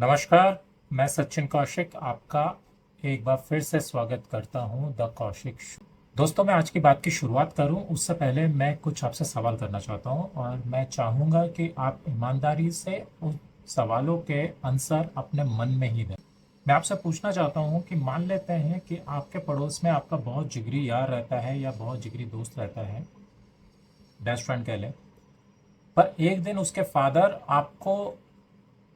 नमस्कार। मैं सचिन कौशिक आपका एक बार फिर से स्वागत करता हूं द कौशिक शो। दोस्तों, मैं आज की बात की शुरुआत करूं उससे पहले मैं कुछ आपसे सवाल करना चाहता हूं और मैं चाहूंगा कि आप ईमानदारी से उन सवालों के आंसर अपने मन में ही दें। मैं आपसे पूछना चाहता हूं कि मान लेते हैं कि आपके पड़ोस में आपका बहुत जिगरी यार रहता है या बहुत जिगरी दोस्त रहता है, बेस्ट फ्रेंड कह लें। पर एक दिन उसके फादर आपको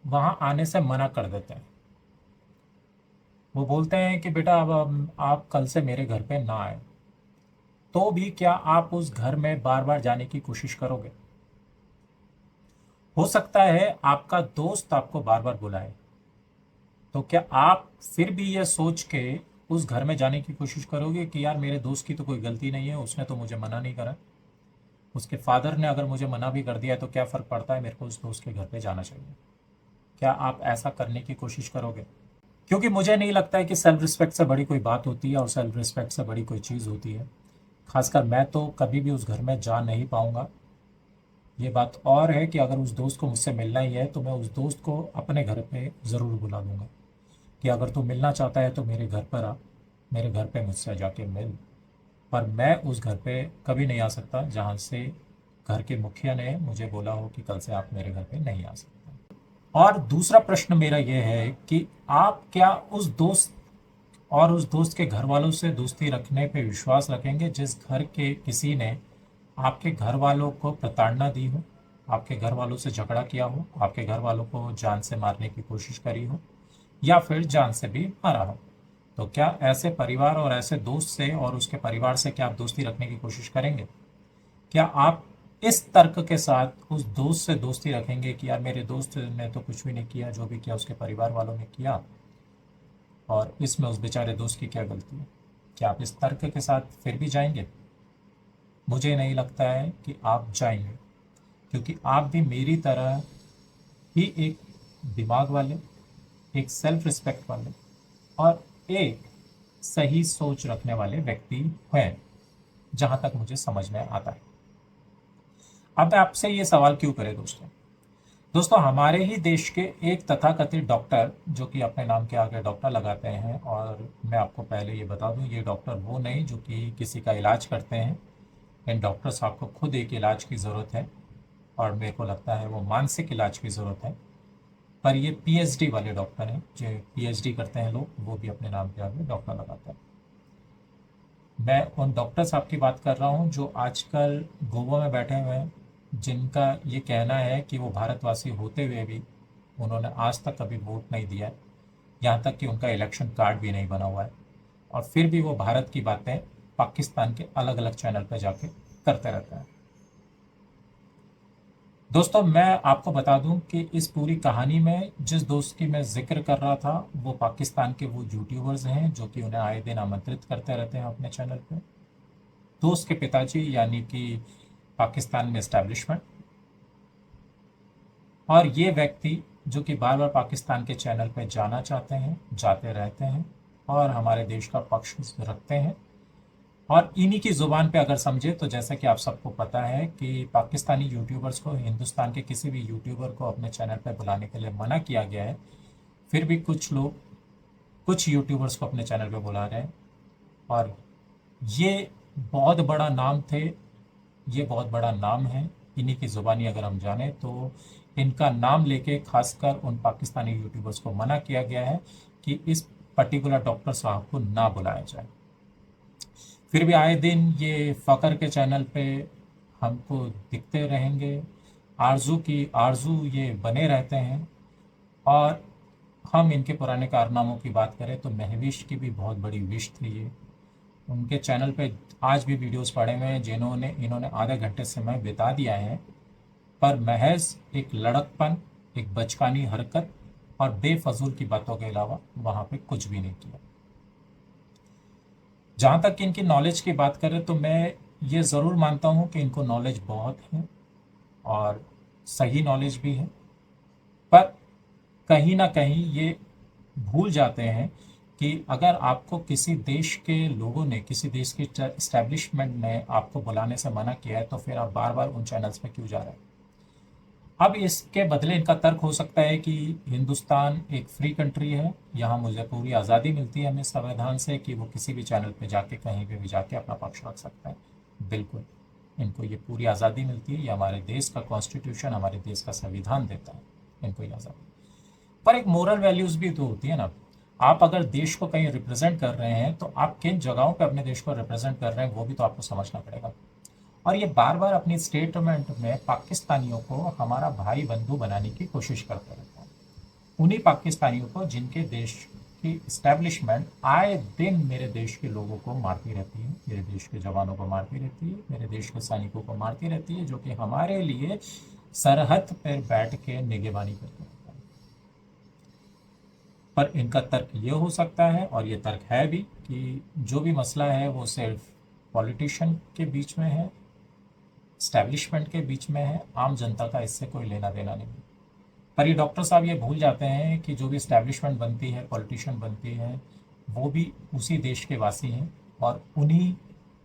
वहां आने से मना कर देते हैं। वो बोलते हैं कि बेटा अब आप कल से मेरे घर पे ना आए। तो भी क्या आप उस घर में बार बार जाने की कोशिश करोगे? हो सकता है आपका दोस्त आपको बार बार बुलाए, तो क्या आप फिर भी ये सोच के उस घर में जाने की कोशिश करोगे कि यार मेरे दोस्त की तो कोई गलती नहीं है, उसने तो मुझे मना नहीं करा। उसके फादर ने अगर मुझे मना भी कर दिया है तो क्या फ़र्क पड़ता है, मेरे को उस दोस्त के घर पे जाना चाहिए। क्या आप ऐसा करने की कोशिश करोगे? क्योंकि मुझे नहीं लगता है कि सेल्फ रिस्पेक्ट से बड़ी कोई बात होती है और सेल्फ रिस्पेक्ट से बड़ी कोई चीज़ होती है। खासकर मैं तो कभी भी उस घर में जा नहीं पाऊंगा। ये बात और है कि अगर उस दोस्त को मुझसे मिलना ही है तो मैं उस दोस्त को अपने घर पे ज़रूर बुला लूँगा कि अगर तू मिलना चाहता है तो मेरे घर पर आ, मेरे घर पे मुझसे जाके मिल। पर मैं उस घर पे कभी नहीं आ सकता जहाँ से घर के मुखिया ने मुझे बोला हो कि कल से आप मेरे घर पे नहीं आ सकते। और दूसरा प्रश्न मेरा ये है कि आप क्या उस दोस्त और उस दोस्त के घर वालों से दोस्ती रखने पे विश्वास रखेंगे जिस घर के किसी ने आपके घर वालों को प्रताड़ना दी हो, आपके घर वालों से झगड़ा किया हो, आपके घर वालों को जान से मारने की कोशिश करी हो या फिर जान से भी मारा हो? तो क्या ऐसे परिवार और ऐसे दोस्त से और उसके परिवार से क्या आप दोस्ती रखने की कोशिश करेंगे? क्या आप इस तर्क के साथ उस दोस्त से दोस्ती रखेंगे कि यार मेरे दोस्त ने तो कुछ भी नहीं किया, जो भी किया उसके परिवार वालों ने किया और इसमें उस बेचारे दोस्त की क्या गलती है? क्या आप इस तर्क के साथ फिर भी जाएंगे? मुझे नहीं लगता है कि आप जाएंगे, क्योंकि आप भी मेरी तरह ही एक दिमाग वाले, एक सेल्फ रिस्पेक्ट वाले और एक सही सोच रखने वाले व्यक्ति हैं, जहां तक मुझे समझ में आता है। अब मैं आपसे ये सवाल क्यों करें दोस्तों? दोस्तों, हमारे ही देश के एक तथाकथित डॉक्टर जो कि अपने नाम के आगे डॉक्टर लगाते हैं, और मैं आपको पहले ये बता दूं, ये डॉक्टर वो नहीं जो कि किसी का इलाज करते हैं। इन डॉक्टर साहब को खुद एक इलाज की ज़रूरत है और मेरे को लगता है वो मानसिक इलाज की ज़रूरत है। पर ये पीएचडी वाले डॉक्टर हैं, जो पीएचडी करते हैं लोग, वो भी अपने नाम के आगे डॉक्टर लगाते हैं। मैं उन डॉक्टर साहब की बात कर रहा हूँ जो आजकल गोवा में बैठे हुए हैं, जिनका ये कहना है कि वो भारतवासी होते हुए भी उन्होंने आज तक कभी वोट नहीं दिया है, यहाँ तक कि उनका इलेक्शन कार्ड भी नहीं बना हुआ है, और फिर भी वो भारत की बातें पाकिस्तान के अलग अलग चैनल पर जाके करते रहते हैं। दोस्तों, मैं आपको बता दूं कि इस पूरी कहानी में जिस दोस्त की मैं जिक्र कर रहा था वो पाकिस्तान के वो यूट्यूबर्स हैं जो कि उन्हें आए दिन आमंत्रित करते रहते हैं अपने चैनल पे। दोस्त के पिताजी यानी कि पाकिस्तान में इस्टेब्लिशमेंट, और ये व्यक्ति जो कि बार बार पाकिस्तान के चैनल पे जाना चाहते हैं, जाते रहते हैं और हमारे देश का पक्ष रखते हैं। और इन्हीं की ज़ुबान पे अगर समझे तो जैसा कि आप सबको पता है कि पाकिस्तानी यूट्यूबर्स को हिंदुस्तान के किसी भी यूट्यूबर को अपने चैनल पर बुलाने के लिए मना किया गया है, फिर भी कुछ लोग कुछ यूट्यूबर्स को अपने चैनल पे बुला रहे हैं। और ये बहुत बड़ा नाम थे, ये बहुत बड़ा नाम है। इन्हीं की ज़ुबानी अगर हम जाने तो इनका नाम लेके खासकर उन पाकिस्तानी यूट्यूबर्स को मना किया गया है कि इस पर्टिकुलर डॉक्टर साहब को ना बुलाया जाए। फिर भी आए दिन ये फ़कर के चैनल पे हमको दिखते रहेंगे, आरजू की आरजू ये बने रहते हैं। और हम इनके पुराने कारनामों की बात करें तो महविश की भी बहुत बड़ी विश थी ये। उनके चैनल पे आज भी वीडियोस पड़े हुए हैं जिन्होंने इन्होंने आधे घंटे समय बिता दिया है, पर महज एक लड़कपन, एक बचकानी हरकत और बेफजूल की बातों के अलावा वहाँ पे कुछ भी नहीं किया। जहाँ तक इनकी नॉलेज की बात करें तो मैं ये ज़रूर मानता हूँ कि इनको नॉलेज बहुत है और सही नॉलेज भी है, पर कहीं ना कहीं ये भूल जाते हैं कि अगर आपको किसी देश के लोगों ने, किसी देश के इस्टेब्लिशमेंट ने आपको बुलाने से मना किया है तो फिर आप बार बार उन चैनल्स पे क्यों जा रहे हैं? अब इसके बदले इनका तर्क हो सकता है कि हिंदुस्तान एक फ्री कंट्री है, यहाँ मुझे पूरी आज़ादी मिलती है हमें संविधान से कि वो किसी भी चैनल पे जाके कहीं पे भी जाके अपना पक्ष रख सकता है। बिल्कुल, इनको ये पूरी आज़ादी मिलती है, ये हमारे देश का कॉन्स्टिट्यूशन, हमारे देश का संविधान देता है इनको ये आज़ादी। पर एक मोरल वैल्यूज़ भी तो होती है ना। आप अगर देश को कहीं रिप्रेजेंट कर रहे हैं तो आप किन जगहों पे अपने देश को रिप्रेजेंट कर रहे हैं वो भी तो आपको समझना पड़ेगा। और ये बार बार अपनी स्टेटमेंट में पाकिस्तानियों को हमारा भाई बंधु बनाने की कोशिश करते रहते हैं, उन्हीं पाकिस्तानियों को जिनके देश की इस्टेब्लिशमेंट आए दिन मेरे देश के लोगों को मारती रहती है, मेरे देश के जवानों को मारती रहती है, मेरे देश के सैनिकों को मारती रहती है, जो कि हमारे लिए सरहद पर बैठ के निगरानी करते हैं। पर इनका तर्क ये हो सकता है, और ये तर्क है भी, कि जो भी मसला है वो सिर्फ पॉलिटिशियन के बीच में है, स्टैब्लिशमेंट के बीच में है, आम जनता का इससे कोई लेना देना नहीं। पर ये डॉक्टर साहब ये भूल जाते हैं कि जो भी स्टैब्लिशमेंट बनती है, पॉलिटिशियन बनती है, वो भी उसी देश के वासी हैं और उन्हीं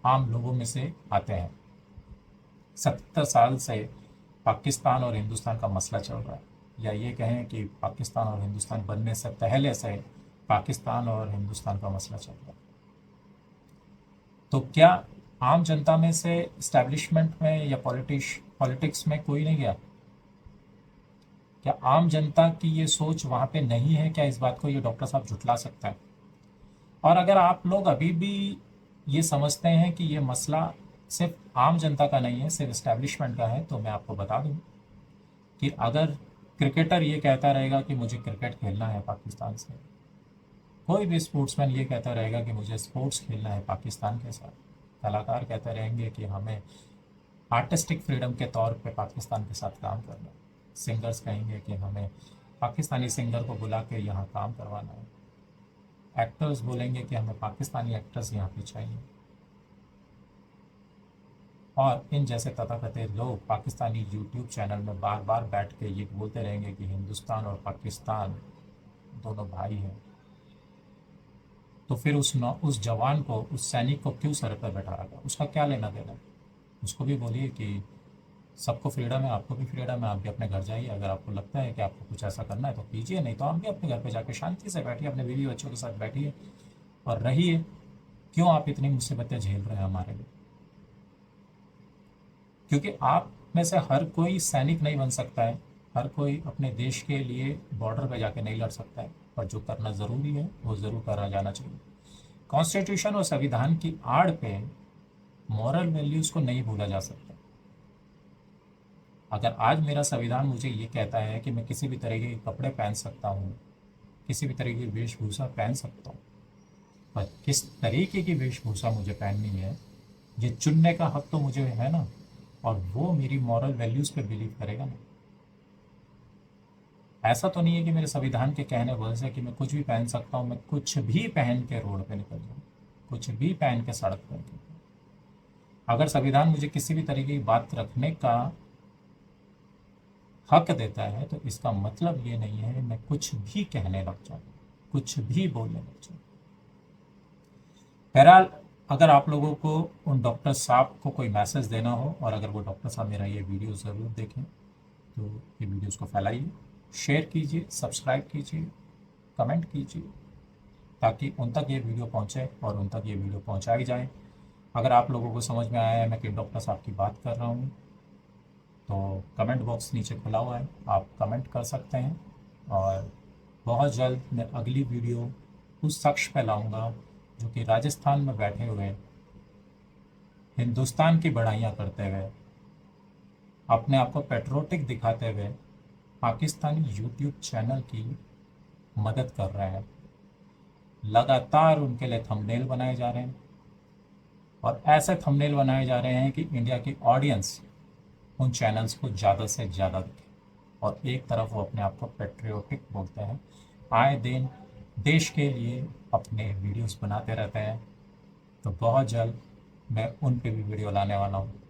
आम लोगों में से आते हैं। 70 साल से पाकिस्तान और हिंदुस्तान का मसला चल रहा है, या ये कहें कि पाकिस्तान और हिंदुस्तान बनने से पहले से पाकिस्तान और हिंदुस्तान का मसला चल रहा है। तो क्या आम जनता में से इस्टेब्लिशमेंट में या पॉलिटिक्स में कोई नहीं गया? क्या आम जनता की ये सोच वहाँ पे नहीं है? क्या इस बात को ये डॉक्टर साहब झुटला सकता है? और अगर आप लोग अभी भी ये समझते हैं कि ये मसला सिर्फ आम जनता का नहीं है, सिर्फ इस्टेब्लिशमेंट का है, तो मैं आपको बता दूं कि अगर क्रिकेटर ये कहता रहेगा कि मुझे क्रिकेट खेलना है पाकिस्तान से, कोई भी स्पोर्ट्समैन ये कहता रहेगा कि मुझे स्पोर्ट्स खेलना है पाकिस्तान के साथ, कलाकार कहते रहेंगे कि हमें आर्टिस्टिक फ्रीडम के तौर पे पाकिस्तान के साथ काम करना है, सिंगर्स कहेंगे कि हमें पाकिस्तानी सिंगर को बुला के यहाँ काम करवाना है, एक्टर्स बोलेंगे कि हमें पाकिस्तानी एक्टर्स यहाँ पे चाहिए, और इन जैसे तथाकथित लोग पाकिस्तानी यूट्यूब चैनल में बार बार बैठ के ये बोलते रहेंगे कि हिंदुस्तान और पाकिस्तान दोनों भाई हैं। तो फिर उस जवान को, उस सैनिक को क्यों सर पर बैठा रखा? उसका क्या लेना देना? उसको भी बोलिए कि सबको फ्रीडम है, आपको भी फ्रीडम है, आप भी अपने घर जाइए, अगर आपको लगता है कि आपको कुछ ऐसा करना है तो कीजिए, नहीं तो आप भी अपने घर पे जाके शांति से बैठिए, अपने बीवी बच्चों के साथ बैठिए और रहिए। क्यों आप इतनी मुसीबतें झेल रहे हैं हमारे लिए? क्योंकि आप में से हर कोई सैनिक नहीं बन सकता है, हर कोई अपने देश के लिए बॉर्डर पे जाके नहीं लड़ सकता है, पर जो करना ज़रूरी है वो ज़रूर करा जाना चाहिए। कॉन्स्टिट्यूशन और संविधान की आड़ पे मॉरल वैल्यूज़ को नहीं भूला जा सकता। अगर आज मेरा संविधान मुझे ये कहता है कि मैं किसी भी तरीके के कपड़े पहन सकता हूँ, किसी भी तरीके की वेशभूषा पहन सकता हूँ, पर किस तरीके की वेशभूषा मुझे पहननी है ये चुनने का हक तो मुझे है ना, और वो मेरी मॉरल वैल्यूज़ पे बिलीव करेगा ना। ऐसा तो नहीं है कि मेरे संविधान के कहने वजह से कि मैं कुछ भी पहन सकता हूँ, मैं कुछ भी पहन के रोड पे निकल जाऊँ, कुछ भी पहन के सड़क पर निकल जाऊँ। अगर संविधान मुझे किसी भी तरीके की बात रखने का हक देता है तो इसका मतलब ये नहीं है मैं कुछ भी कहने लग जाऊँ, कुछ भी बोलने लग जाऊँ। बहरहाल, अगर आप लोगों को उन डॉक्टर साहब को कोई मैसेज देना हो, और अगर वो डॉक्टर साहब मेरा ये वीडियो ज़रूर देखें, तो ये वीडियोस को फैलाइए, शेयर कीजिए, सब्सक्राइब कीजिए, कमेंट कीजिए, ताकि उन तक ये वीडियो पहुंचे और उन तक ये वीडियो पहुंचाई जाए। अगर आप लोगों को समझ में आया है मैं किन डॉक्टर साहब की बात कर रहा हूँ, तो कमेंट बॉक्स नीचे खुला हुआ है, आप कमेंट कर सकते हैं। और बहुत जल्द मैं अगली वीडियो उस शख्स पे लाऊंगा जो कि राजस्थान में बैठे हुए हिंदुस्तान की बड़ाइयाँ करते हुए, अपने आप को पेट्रोटिक दिखाते हुए पाकिस्तानी यूट्यूब चैनल की मदद कर रहे हैं। लगातार उनके लिए थंबनेल बनाए जा रहे हैं, और ऐसे थंबनेल बनाए जा रहे हैं कि इंडिया की ऑडियंस उन चैनल्स को ज़्यादा से ज़्यादा दिखे, और एक तरफ वो अपने आप को पेट्रियोटिक बोलते हैं, आए दिन देश के लिए अपने वीडियोस बनाते रहते हैं। तो बहुत जल्द मैं उन पे भी वीडियो लाने वाला हूँ,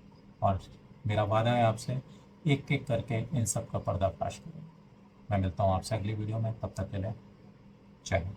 और मेरा वादा है आपसे, एक एक करके इन सब का पर्दाफाश करूँगा। मैं मिलता हूँ आपसे अगली वीडियो में, तब तक के लिए जय हिंद।